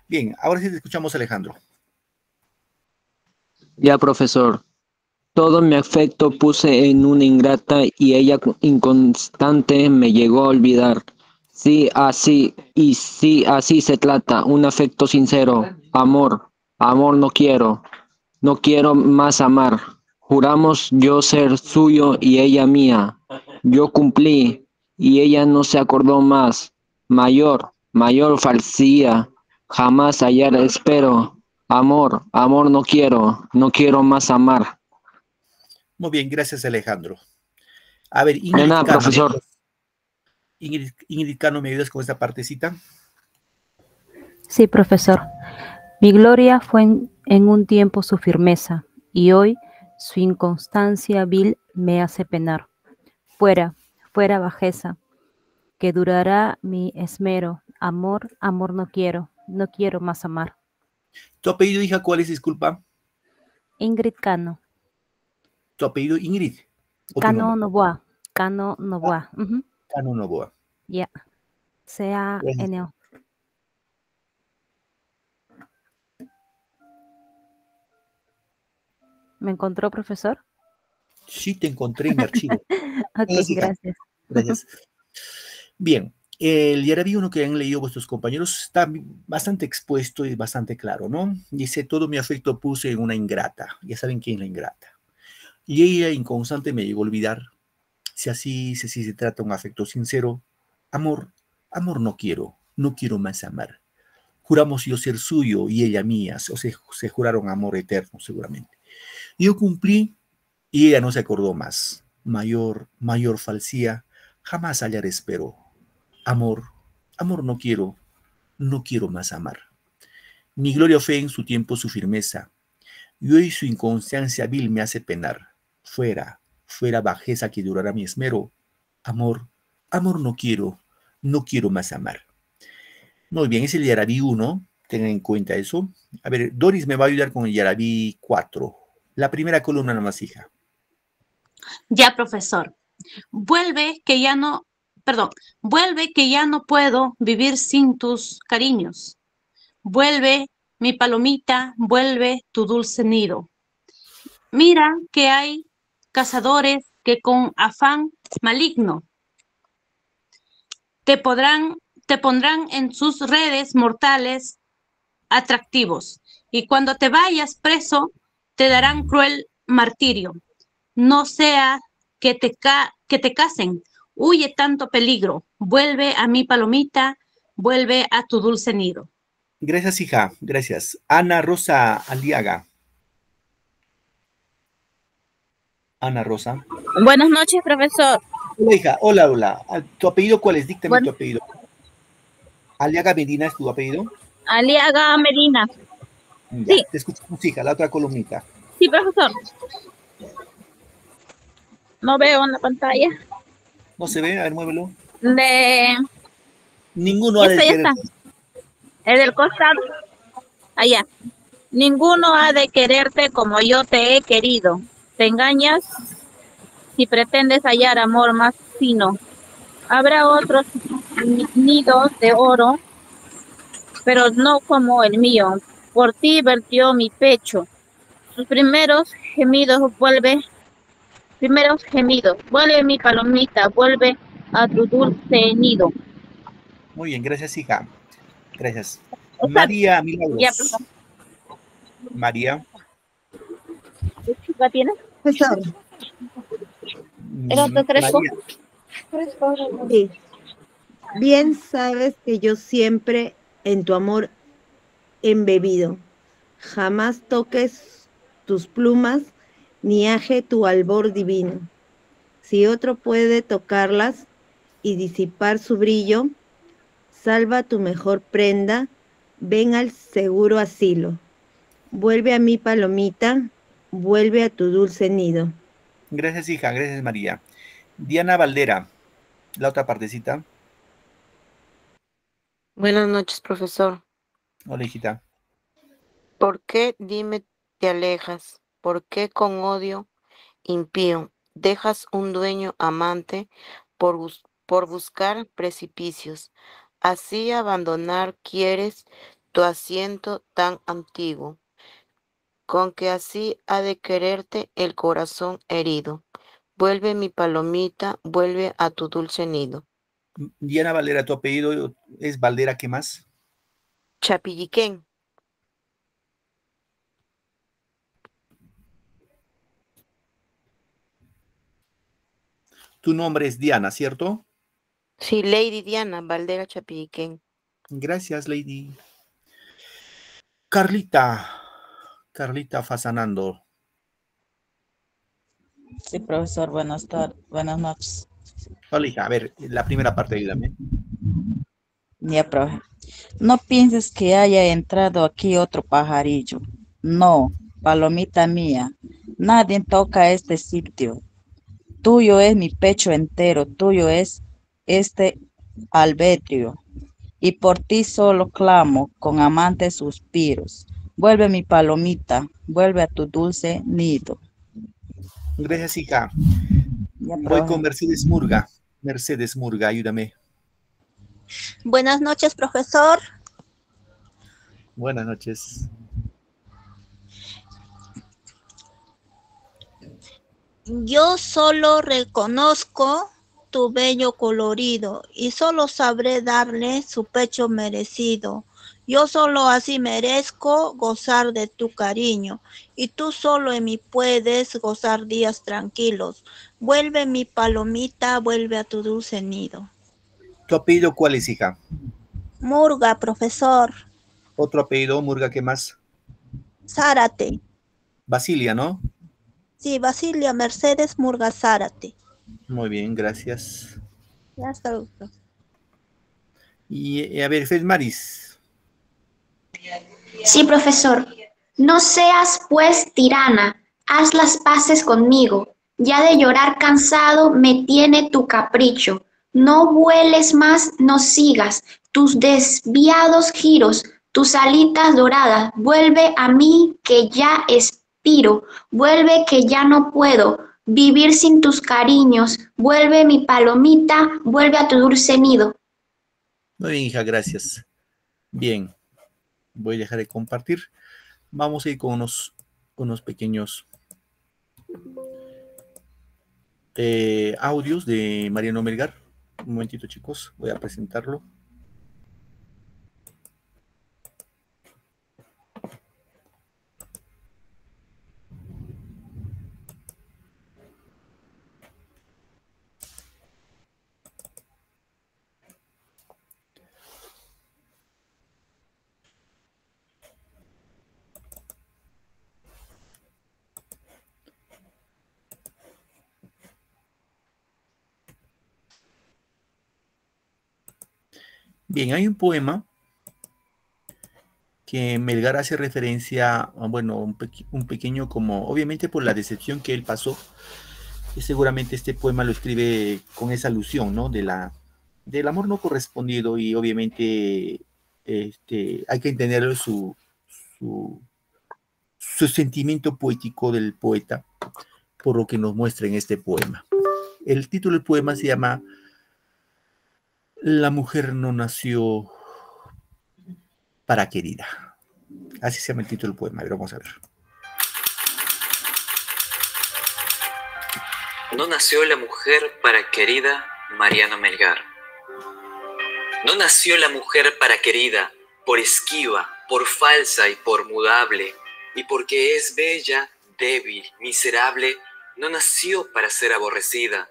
Speaker 2: Bien, ahora sí te escuchamos, Alejandro.
Speaker 6: Ya, profesor. Todo mi afecto puse en una ingrata y ella inconstante me llegó a olvidar. Sí, así se trata, un afecto sincero. Amor, amor no quiero más amar. Juramos yo ser suyo y ella mía. Yo cumplí y ella no se acordó más. Mayor falsía, jamás hallar espero. Amor, amor no quiero más amar.
Speaker 2: Muy bien, gracias, Alejandro. A ver,
Speaker 6: De nada, profesor.
Speaker 2: Ingrid Cano, ¿me ayudas con esta partecita?
Speaker 8: Sí, profesor. Mi gloria fue en un tiempo su firmeza, y hoy su inconstancia vil me hace penar. Fuera bajeza, que durará mi esmero. Amor, amor no quiero más amar.
Speaker 2: ¿Tu apellido, hija, cuál es, disculpa?
Speaker 8: Ingrid Cano.
Speaker 2: ¿Tu apellido, Ingrid?
Speaker 8: Cano Novoa. Cano Novoa.
Speaker 2: Cano Novoa.
Speaker 8: Ya. C-A-N-O. ¿Me encontró, profesor?
Speaker 2: Sí, te encontré en mi archivo.
Speaker 8: Ok, gracias.
Speaker 2: Gracias. Bien, el Yarabí 1 que han leído vuestros compañeros está bastante expuesto y bastante claro, ¿no? Dice, todo mi afecto puse en una ingrata. Ya saben quién es la ingrata. Y ella inconstante me llegó a olvidar. Si así se trata un afecto sincero, amor no quiero más amar. Juramos yo ser suyo y ella mía, o sea, se juraron amor eterno seguramente. Yo cumplí y ella no se acordó más. Mayor falsía, jamás hallar espero. Amor no quiero más amar. Mi gloria fue en su tiempo su firmeza, y hoy su inconstancia vil me hace penar. Fuera bajeza que durará mi esmero. Amor no quiero más amar. Muy bien, es el Yarabí 1, tengan en cuenta eso. A ver, Doris me va a ayudar con el Yarabí 4. La primera columna nomás, hija.
Speaker 4: Ya, profesor. Vuelve que ya no puedo vivir sin tus cariños. Vuelve, mi palomita, vuelve tu dulce nido. Mira que hay cazadores que con afán maligno te pondrán en sus redes mortales atractivos, y cuando te vayas preso te darán cruel martirio. No sea que te casen, huye tanto peligro, vuelve a mi palomita, vuelve a tu dulce nido.
Speaker 2: Gracias, hija, gracias. Ana Rosa Aliaga. Ana Rosa.
Speaker 9: Buenas noches, profesor.
Speaker 2: Hola, hija, hola. ¿Tu apellido cuál es? Díctame tu apellido. Aliaga Medina es tu apellido.
Speaker 9: Aliaga Medina.
Speaker 2: Ya, sí. Te escuchamos, hija, la otra columnita.
Speaker 9: Sí, profesor. No veo en la pantalla.
Speaker 2: ¿No se ve? A ver, muévelo.
Speaker 9: Ninguno ha de querer. El del costado. Allá. Ninguno ha de quererte como yo te he querido. Te engañas si pretendes hallar amor más fino. Habrá otros nidos de oro, pero no como el mío. Por ti vertió mi pecho. Sus primeros gemidos, vuelve mi palomita, vuelve a tu dulce nido.
Speaker 2: Muy bien, gracias, hija. Gracias. María Milagros.
Speaker 9: Ya,
Speaker 2: María.
Speaker 9: ¿La tienes?
Speaker 5: Profesor. Sí. Bien sabes que yo siempre en tu amor embebido. Jamás toques tus plumas ni aje tu albor divino. Si otro puede tocarlas y disipar su brillo, salva tu mejor prenda ven al seguro asilo. Vuelve a mi palomita, vuelve a tu dulce nido.
Speaker 2: Gracias, hija. Gracias, María. Diana Valdera, la otra partecita.
Speaker 10: Buenas noches, profesor.
Speaker 2: Hola, hijita.
Speaker 10: ¿Por qué, dime, te alejas? ¿Por qué con odio impío dejas un dueño amante por buscar precipicios? Así abandonar quieres tu asiento tan antiguo, con que así ha de quererte el corazón herido. Vuelve mi palomita, vuelve a tu dulce nido.
Speaker 2: Diana Valdera, tu apellido es Valdera, ¿qué más?
Speaker 10: Chapilliquén.
Speaker 2: Tu nombre es Diana, ¿cierto?
Speaker 10: Sí, Lady Diana Valdera Chapilliquén.
Speaker 2: Gracias, Lady. Carlita Fasanando.
Speaker 11: Sí, profesor, buenas noches.
Speaker 2: Hola, hija. A ver, la primera parte, ayúdame.
Speaker 11: Ya, profe. No pienses que haya entrado aquí otro pajarillo. No, palomita mía, nadie toca este sitio. Tuyo es mi pecho entero, tuyo es este albedrío. Y por ti solo clamo con amantes suspiros. Vuelve mi palomita, vuelve a tu dulce nido.
Speaker 2: Gracias, hija.
Speaker 11: Ya,
Speaker 2: Voy
Speaker 11: profe.
Speaker 2: con Mercedes Murga. Mercedes Murga, ayúdame.
Speaker 12: Buenas noches, profesor.
Speaker 2: Buenas noches.
Speaker 12: Yo solo reconozco tu bello colorido y solo sabré darle su pecho merecido. Yo solo así merezco gozar de tu cariño y tú solo en mí puedes gozar días tranquilos. Vuelve mi palomita, vuelve a tu dulce nido.
Speaker 2: ¿Tu apellido cuál es, hija?
Speaker 12: Murga, profesor.
Speaker 2: Otro apellido, Murga, ¿qué más?
Speaker 12: Zárate.
Speaker 2: Basilia, ¿no?
Speaker 12: Sí, Basilia Mercedes Murga Zárate.
Speaker 2: Muy bien, gracias.
Speaker 12: Ya está, doctor.
Speaker 2: Y a ver, Maris.
Speaker 3: Sí, profesor. No seas, pues, tirana. Haz las paces conmigo. Ya de llorar cansado me tiene tu capricho. No vueles más, no sigas tus desviados giros, tus alitas doradas. Vuelve a mí que ya expiro. Vuelve que ya no puedo vivir sin tus cariños. Vuelve mi palomita, vuelve a tu dulce nido.
Speaker 2: Muy bien, hija, gracias. Bien, voy a dejar de compartir. Vamos a ir con unos pequeños audios de Mariano Melgar. Un momentito, chicos, voy a presentarlo. Bien, hay un poema que Melgar hace referencia, bueno, un pequeño como, obviamente por la decepción que él pasó, y seguramente este poema lo escribe con esa alusión, ¿no? Del amor no correspondido y obviamente hay que entender su sentimiento poético del poeta por lo que nos muestra en este poema. El título del poema se llama La mujer no nació para querida. Así se llama el título del poema. A ver, vamos a ver.
Speaker 13: No nació la mujer para querida Mariano Melgar. No nació la mujer para querida por esquiva, por falsa y por mudable, y porque es bella, débil, miserable, no nació para ser aborrecida,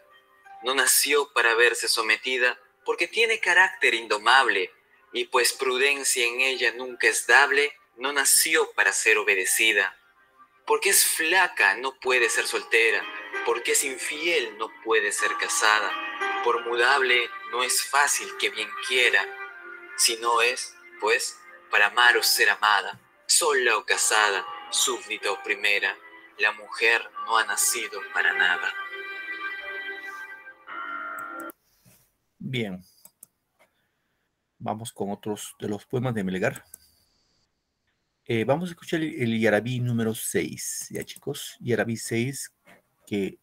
Speaker 13: no nació para verse sometida, porque tiene carácter indomable, y pues prudencia en ella nunca es dable, no nació para ser obedecida. Porque es flaca, no puede ser soltera, porque es infiel, no puede ser casada, por mudable no es fácil que bien quiera, si no es, pues, para amar o ser amada, sola o casada, súbdita o primera, la mujer no ha nacido para nada.
Speaker 2: Bien, vamos con otros de los poemas de Melgar. Vamos a escuchar el Yarabí número 6, ya chicos, Yarabí 6, que...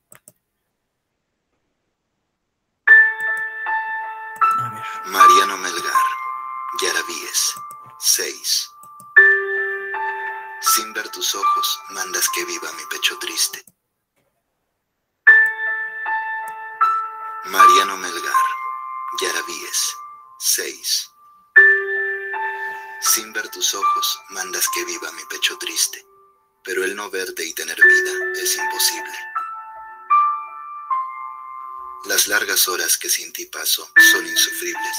Speaker 2: A ver.
Speaker 14: Mariano Melgar, Yarabíes, 6. Sin ver tus ojos, mandas que viva mi pecho triste. Mariano Melgar, Yarabíes, 6. Sin ver tus ojos, mandas que viva mi pecho triste, pero el no verte y tener vida es imposible. Las largas horas que sin ti paso son insufribles.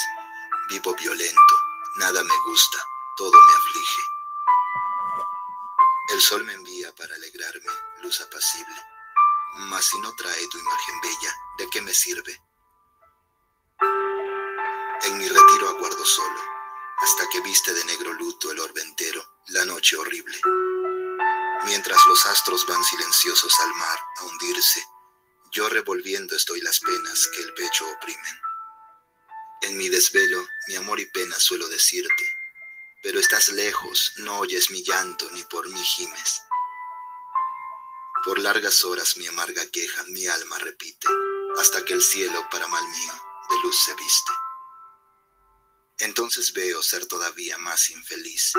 Speaker 14: Vivo violento, nada me gusta, todo me aflige. El sol me envía para alegrarme, luz apacible, mas si no trae tu imagen bella, ¿de qué me sirve? En mi retiro aguardo solo, hasta que viste de negro luto el orbe entero, la noche horrible. Mientras los astros van silenciosos al mar a hundirse, yo revolviendo estoy las penas que el pecho oprimen. En mi desvelo, mi amor y pena suelo decirte, pero estás lejos, no oyes mi llanto ni por mí gimes. Por largas horas mi amarga queja mi alma repite, hasta que el cielo para mal mío de luz se viste. Entonces veo ser todavía más infeliz,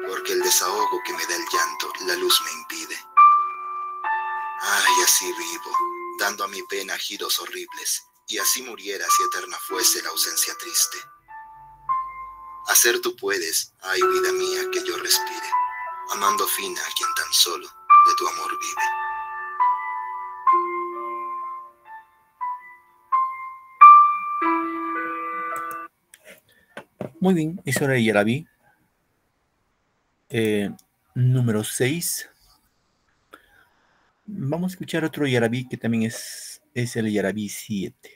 Speaker 14: porque el desahogo que me da el llanto la luz me impide. Ay, así vivo, dando a mi pena giros horribles, y así muriera si eterna fuese la ausencia triste. Hacer tú puedes, ay vida mía, que yo respire, amando fina a quien tan solo de tu amor vive.
Speaker 2: Muy bien, eso era el Yarabí. Número 6. Vamos a escuchar otro Yarabí que también es el Yarabí 7.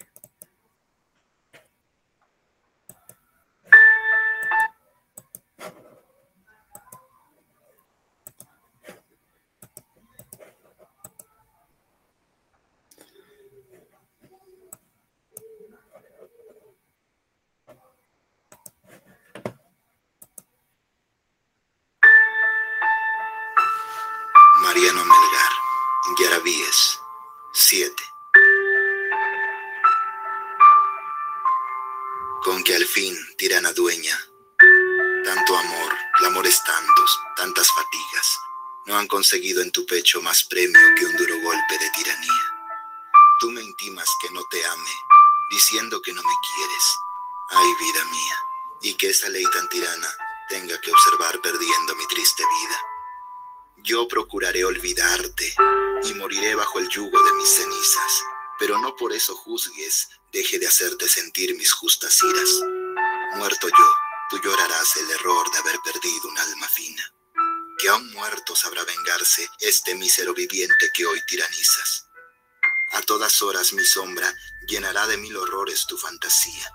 Speaker 14: Mariano Melgar, Yarabíes, 7. Con que al fin, tirana dueña, tanto amor, clamores tantos, tantas fatigas, no han conseguido en tu pecho más premio que un duro golpe de tiranía. Tú me intimas que no te ame, diciendo que no me quieres, ay vida mía, y que esa ley tan tirana tenga que observar perdiendo mi triste vida. Yo procuraré olvidarte y moriré bajo el yugo de mis cenizas, pero no por eso juzgues, deje de hacerte sentir mis justas iras. Muerto yo, tú llorarás el error de haber perdido un alma fina, que aún muerto sabrá vengarse este mísero viviente que hoy tiranizas. A todas horas mi sombra llenará de 1000 horrores tu fantasía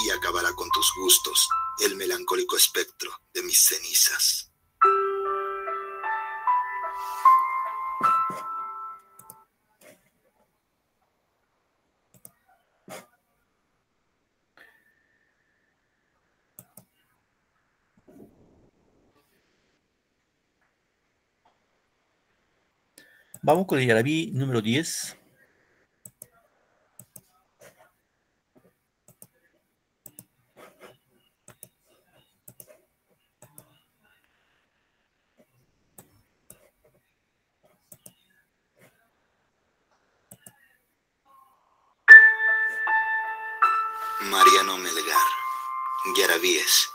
Speaker 14: y acabará con tus gustos el melancólico espectro de mis cenizas.
Speaker 2: Vamos con el Yarabí número 10.
Speaker 14: Mariano Melgar, Yarabíes,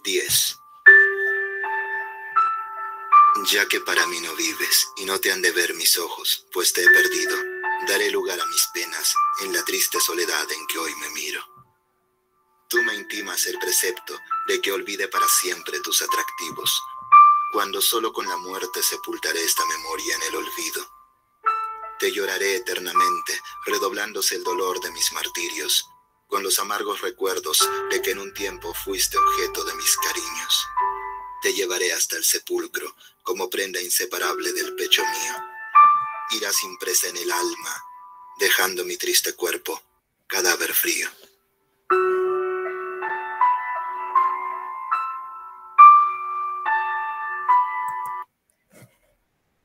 Speaker 14: 10. Ya que para mí no vives y no te han de ver mis ojos, pues te he perdido, daré lugar a mis penas en la triste soledad en que hoy me miro. Tú me intimas el precepto de que olvide para siempre tus atractivos, cuando solo con la muerte sepultaré esta memoria en el olvido. Te lloraré eternamente, redoblándose el dolor de mis martirios, con los amargos recuerdos de que en un tiempo fuiste objeto de mis cariños. Te llevaré hasta el sepulcro como prenda inseparable del pecho mío. Irás impresa en el alma, dejando mi triste cuerpo, cadáver frío.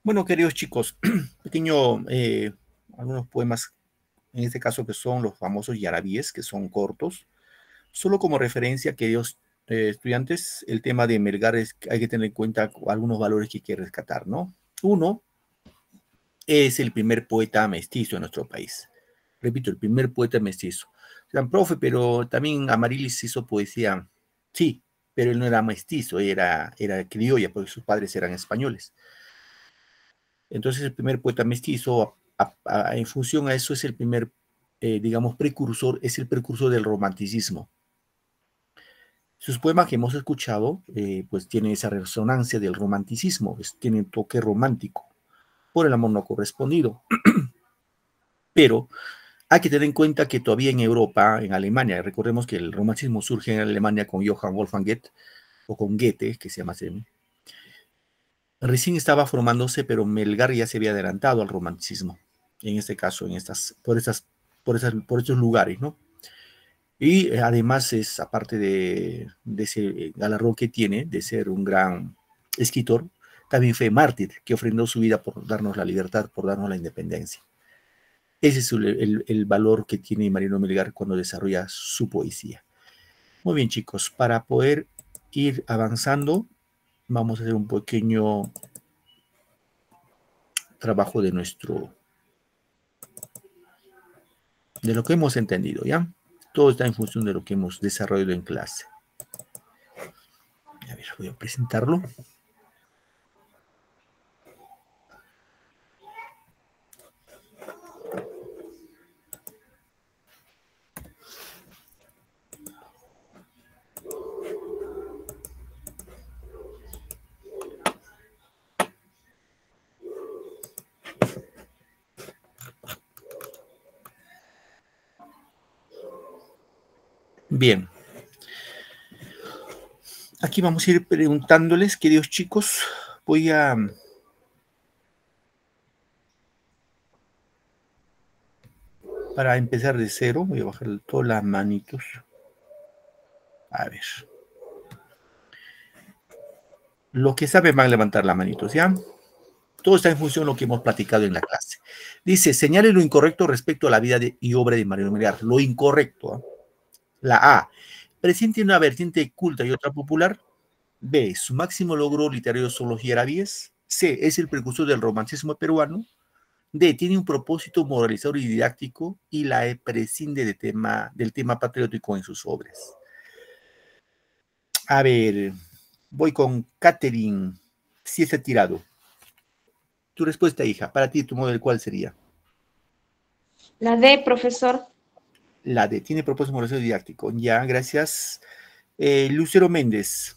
Speaker 2: Bueno, queridos chicos, pequeño, algunos poemas, en este caso que son los famosos yarabíes, que son cortos. Solo como referencia, queridos estudiantes, el tema de Melgar hay que tener en cuenta algunos valores que hay que rescatar, ¿no? Uno, es el primer poeta mestizo en nuestro país. Repito, el primer poeta mestizo. Gran profe, pero también Amarilis hizo poesía. Sí, pero él no era mestizo, era criolla, porque sus padres eran españoles. Entonces, el primer poeta mestizo, en función a eso, es el primer, digamos, precursor, es el precursor del romanticismo. Sus poemas que hemos escuchado, pues tienen esa resonancia del romanticismo, tienen toque romántico, por el amor no correspondido. Pero hay que tener en cuenta que todavía en Europa, en Alemania, recordemos que el romanticismo surge en Alemania con Johann Wolfgang Goethe, o con Goethe, que se llama así. Recién estaba formándose, pero Melgar ya se había adelantado al romanticismo, en este caso, por estos lugares, ¿no? Y además es, aparte de ese galardón que tiene, de ser un gran escritor, también fue mártir, que ofrendó su vida por darnos la libertad, por darnos la independencia. Ese es el valor que tiene Mariano Melgar cuando desarrolla su poesía. Muy bien, chicos, para poder ir avanzando, vamos a hacer un pequeño trabajo de lo que hemos entendido, ¿ya? Todo está en función de lo que hemos desarrollado en clase. A ver, voy a presentarlo. Bien. Aquí vamos a ir preguntándoles, queridos chicos. Voy a... Para empezar de cero, voy a bajar todas las manitos. A ver. Los que saben van a levantar las manitos, ¿ya? Todo está en función de lo que hemos platicado en la clase. Dice, señale lo incorrecto respecto a la vida y obra de Mariano Melgar. Lo incorrecto, ¿eh? La A, presente una vertiente culta y otra popular. B, su máximo logro literario son los yarabíes. C, es el precursor del romanticismo peruano. D, tiene un propósito moralizador y didáctico. Y la E, prescinde del tema patriótico en sus obras. A ver, voy con Catherine. Si está tirado. Tu respuesta, hija, para ti, tu modelo, ¿cuál sería?
Speaker 7: La D, profesor.
Speaker 2: La D, tiene propósito moralizador y didáctico. Ya, gracias. Lucero Méndez.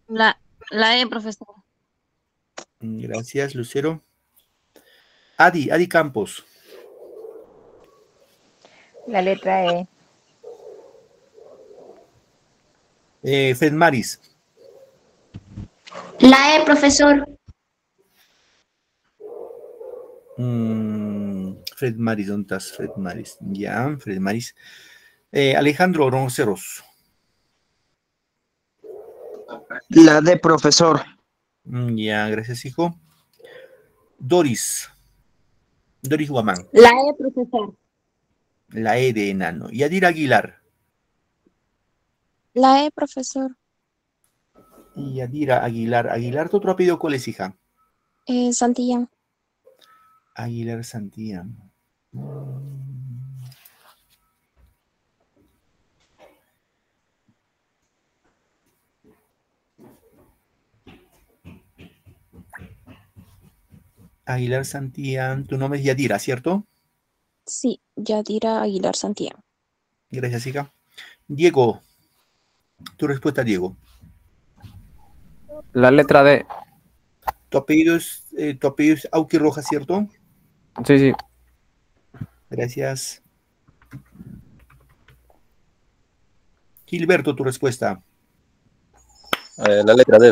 Speaker 9: La E, profesor.
Speaker 2: Gracias, Lucero. Adi Campos.
Speaker 15: La letra E.
Speaker 2: Fred Maris.
Speaker 3: La E, profesor.
Speaker 2: Fred Maris, ¿dónde estás, Fred Maris? Ya, Fred Maris. Alejandro Ronceros.
Speaker 6: La D, profesor.
Speaker 2: Ya, gracias, hijo. Doris Guamán.
Speaker 7: La E, profesor.
Speaker 2: La E de enano. Yadira Aguilar.
Speaker 16: La E, profesor.
Speaker 2: Yadira Aguilar. Aguilar, ¿tu otro apellido cuál es, hija?
Speaker 16: Santillán.
Speaker 2: Aguilar Santillán. Aguilar Santillán, tu nombre es Yadira, ¿cierto?
Speaker 16: Sí, Yadira Aguilar Santillán.
Speaker 2: Gracias, hija. Diego, tu respuesta, Diego.
Speaker 17: La letra D.
Speaker 2: Tu apellido es Auqui Rojas, ¿cierto?
Speaker 17: Sí, sí.
Speaker 2: Gracias. Gilberto, tu respuesta.
Speaker 17: La letra D,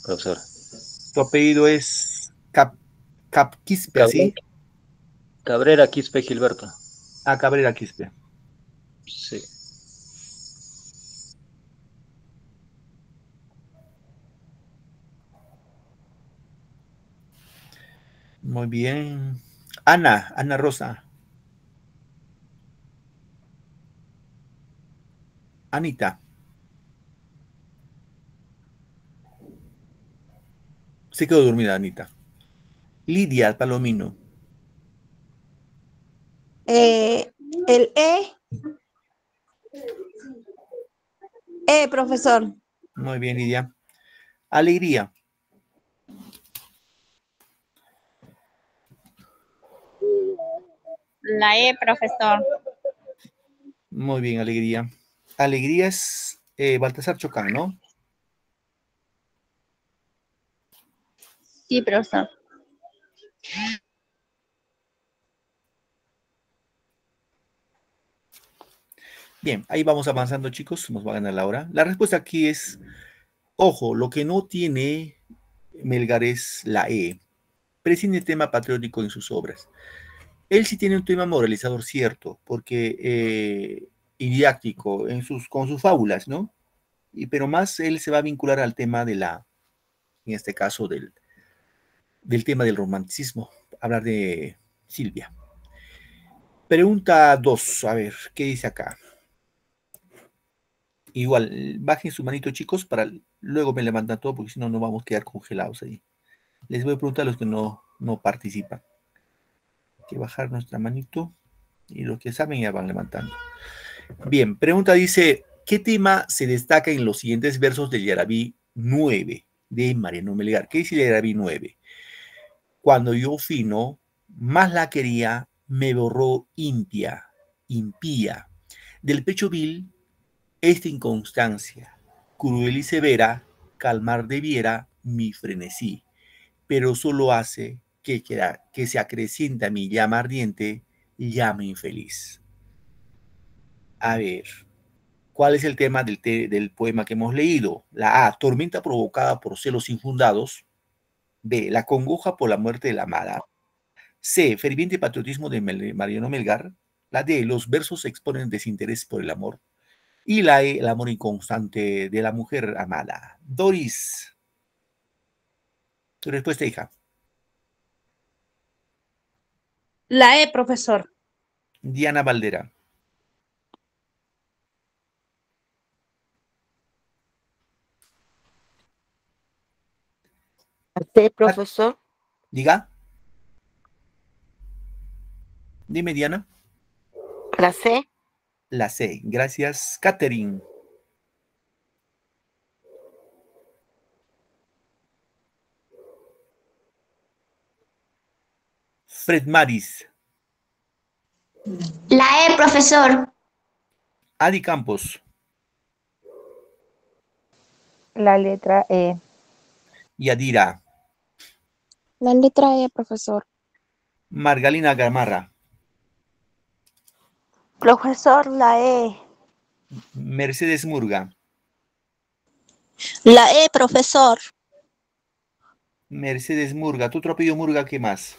Speaker 17: profesor.
Speaker 2: Tu apellido es Quispe, ¿así?
Speaker 17: Cabrera Quispe Gilberto.
Speaker 2: Ah, Cabrera Quispe.
Speaker 17: Sí.
Speaker 2: Muy bien. Ana Rosa. Anita. Se quedó dormida, Anita. Lidia Palomino.
Speaker 12: El profesor.
Speaker 2: Muy bien, Lidia. Alegría.
Speaker 9: La E, profesor.
Speaker 2: Muy bien, Alegría. Alegría es Baltasar Chocán, ¿no?
Speaker 9: Sí, profesor.
Speaker 2: Bien, ahí vamos avanzando, chicos. Nos va a ganar la hora. La respuesta aquí es, ojo, lo que no tiene Melgar es la E. Prescinde el tema patriótico en sus obras. Él sí tiene un tema moralizador, cierto, porque y didáctico con sus fábulas, ¿no? Pero más él se va a vincular al tema de en este caso, del tema del romanticismo. Hablar de Silvia. Pregunta 2, a ver, ¿qué dice acá? Igual, bajen su manito, chicos, para luego me levantan todo, porque si no, no vamos a quedar congelados ahí. Les voy a preguntar a los que no participan. Hay que bajar nuestra manito y los que saben ya van levantando. Bien, pregunta dice, ¿qué tema se destaca en los siguientes versos del Yarabí 9 de Mariano Melgar? ¿Qué dice el Yarabí 9? Cuando yo fino, más la quería, me borró impía. Del pecho vil, esta inconstancia, cruel y severa, calmar debiera mi frenesí, pero solo hace que se acrecienta mi llama ardiente, llama infeliz. A ver, ¿cuál es el tema del poema que hemos leído? La A, tormenta provocada por celos infundados. B, la congoja por la muerte de la amada. C, ferviente patriotismo de Mariano Melgar. La D, los versos exponen desinterés por el amor. Y la E, el amor inconstante de la mujer amada. Doris, tu respuesta, hija.
Speaker 4: La E, profesor.
Speaker 2: Diana Valdera.
Speaker 10: ¿Sí, profesor?
Speaker 2: Diga. Dime, Diana.
Speaker 10: La C.
Speaker 2: La C. Gracias, Catherine. Fred Maris.
Speaker 3: La E, profesor.
Speaker 2: Adi Campos.
Speaker 15: La letra E.
Speaker 2: Yadira.
Speaker 16: La letra E, profesor.
Speaker 2: Margalina Gamarra.
Speaker 12: Profesor, la E.
Speaker 2: Mercedes Murga.
Speaker 12: La E, profesor.
Speaker 2: Mercedes Murga. ¿Tu otro apellido Murga qué más?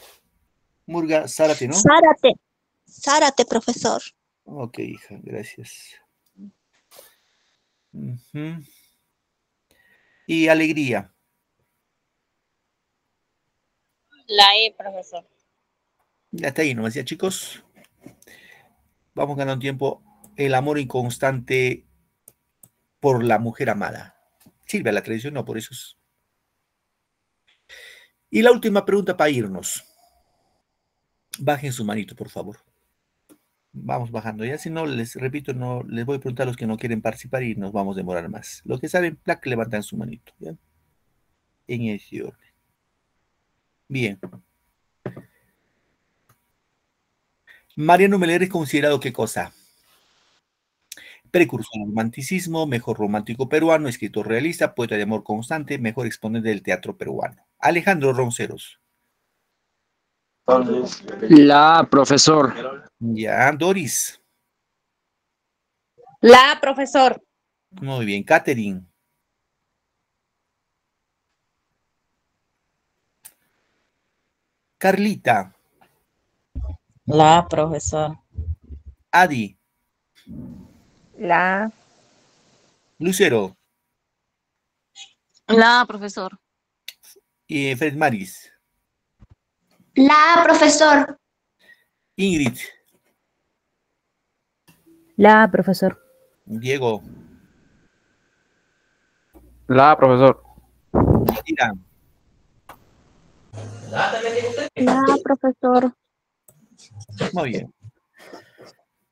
Speaker 2: Murga Zárate, ¿no?
Speaker 12: Zárate. Zárate, profesor.
Speaker 2: Ok, hija, gracias. Y Alegría.
Speaker 9: La E, profesor.
Speaker 2: Ya está ahí, ¿no? Decía, chicos. Vamos ganando tiempo. El amor inconstante por la mujer amada. Sirve a la tradición, no, por eso es. Y la última pregunta para irnos. Bajen su manito, por favor. Vamos bajando. Ya si no, les repito, no les voy a preguntar a los que no quieren participar y nos vamos a demorar más. Los que saben, plac, levantan su manito. ¿Ya? En ese orden. Bien. Mariano Melgar es considerado ¿qué cosa? Precursor del romanticismo, mejor romántico peruano, escritor realista, poeta de amor constante, mejor exponente del teatro peruano. Alejandro Ronceros.
Speaker 6: La A, profesor.
Speaker 2: Ya, Doris.
Speaker 4: La, profesor.
Speaker 2: Muy bien, Catherine. Carlita.
Speaker 11: La, profesor.
Speaker 2: Adi.
Speaker 15: La.
Speaker 2: Lucero.
Speaker 4: La, profesor.
Speaker 2: Y Fred Maris.
Speaker 3: La, profesor.
Speaker 2: Ingrid.
Speaker 8: La, profesor.
Speaker 2: Diego.
Speaker 18: La, profesor.
Speaker 2: Ira.
Speaker 16: La, profesor.
Speaker 2: Muy bien.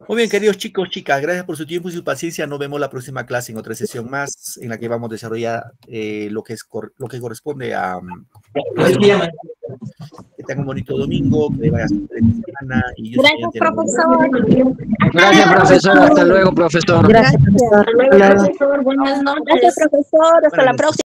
Speaker 2: Muy bien, queridos chicos, chicas, gracias por su tiempo y su paciencia. Nos vemos la próxima clase en otra sesión más en la que vamos a desarrollar lo que corresponde a... que tengan un bonito domingo, que vayan a semana. Y yo
Speaker 4: Gracias, profesor.
Speaker 6: Gracias, profesor. Hasta luego, profesor.
Speaker 8: Gracias, profesor.
Speaker 4: Hasta luego, profesor. Buenas noches. Gracias, profesor. Hasta la próxima.